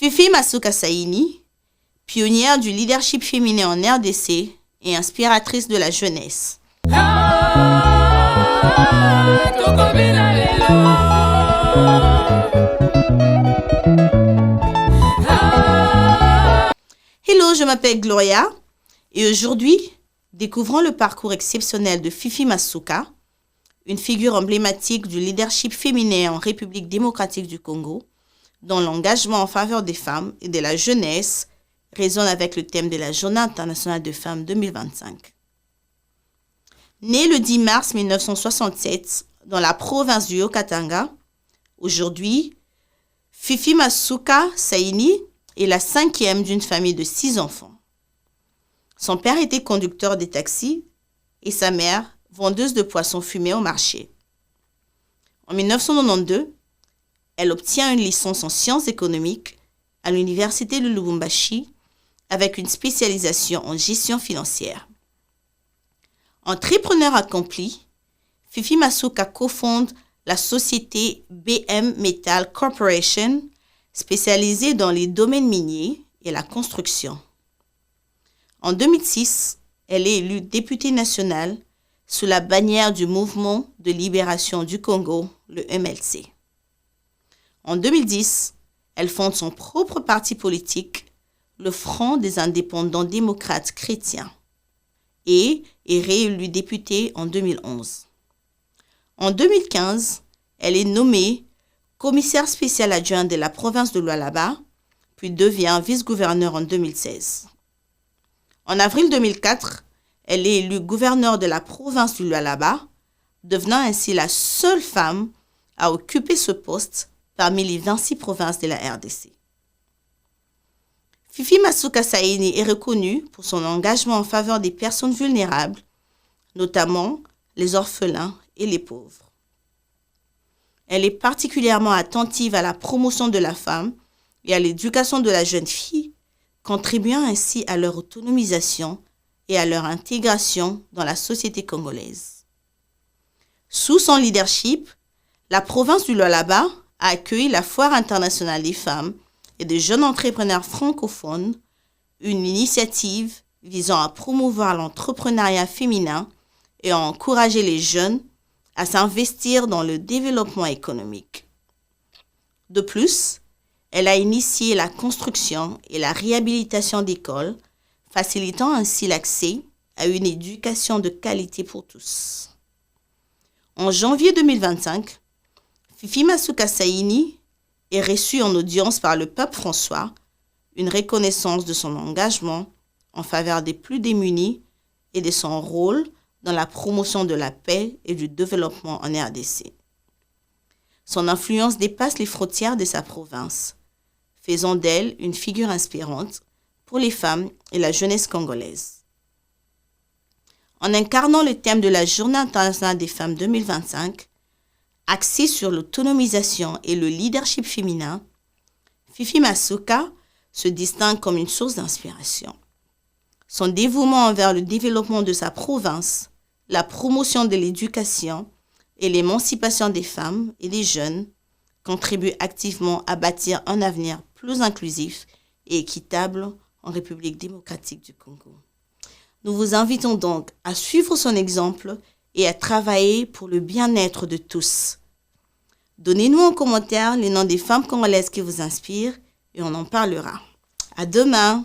Fifi Masuka Saini, pionnière du leadership féminin en RDC et inspiratrice de la jeunesse. Hello, je m'appelle Gloria et aujourd'hui, découvrons le parcours exceptionnel de Fifi Masuka, une figure emblématique du leadership féminin en République démocratique du Congo, dont l'engagement en faveur des femmes et de la jeunesse résonne avec le thème de la Journée internationale des femmes 2025. Née le 10 mars 1967 dans la province du Haut-Katanga, aujourd'hui, Fifi Masuka Saini est la cinquième d'une famille de 6 enfants. Son père était conducteur des taxis et sa mère, vendeuse de poissons fumés au marché. En 1992, elle obtient une licence en sciences économiques à l'université de Lubumbashi avec une spécialisation en gestion financière. Entrepreneur accompli, Fifi Masuka cofonde la société BM Metal Corporation, spécialisée dans les domaines miniers et la construction. En 2006, elle est élue députée nationale sous la bannière du Mouvement de libération du Congo, le MLC. En 2010, elle fonde son propre parti politique, le Front des indépendants démocrates chrétiens, et est réélue députée en 2011. En 2015, elle est nommée commissaire spéciale adjointe de la province de Lualaba, puis devient vice-gouverneure en 2016. En avril 2004, elle est élue gouverneure de la province du Lualaba, devenant ainsi la seule femme à occuper ce poste parmi les 26 provinces de la RDC. Fifi Masuka Saini est reconnue pour son engagement en faveur des personnes vulnérables, notamment les orphelins et les pauvres. Elle est particulièrement attentive à la promotion de la femme et à l'éducation de la jeune fille, contribuant ainsi à leur autonomisation et à leur intégration dans la société congolaise. Sous son leadership, la province du Lualaba a accueilli la Foire internationale des femmes et des jeunes entrepreneurs francophones, une initiative visant à promouvoir l'entrepreneuriat féminin et à encourager les jeunes à s'investir dans le développement économique. De plus, elle a initié la construction et la réhabilitation d'écoles, facilitant ainsi l'accès à une éducation de qualité pour tous. En janvier 2025, Fifi Masuka Saini est reçue en audience par le pape François, une reconnaissance de son engagement en faveur des plus démunis et de son rôle dans la promotion de la paix et du développement en RDC. Son influence dépasse les frontières de sa province, faisant d'elle une figure inspirante pour les femmes et la jeunesse congolaise. En incarnant le thème de la Journée internationale des femmes 2025, axée sur l'autonomisation et le leadership féminin, Fifi Masuka se distingue comme une source d'inspiration. Son dévouement envers le développement de sa province, la promotion de l'éducation et l'émancipation des femmes et des jeunes contribuent activement à bâtir un avenir plus inclusif et équitable en République démocratique du Congo. Nous vous invitons donc à suivre son exemple et à travailler pour le bien-être de tous. Donnez-nous en commentaire les noms des femmes congolaises qui vous inspirent et on en parlera. À demain!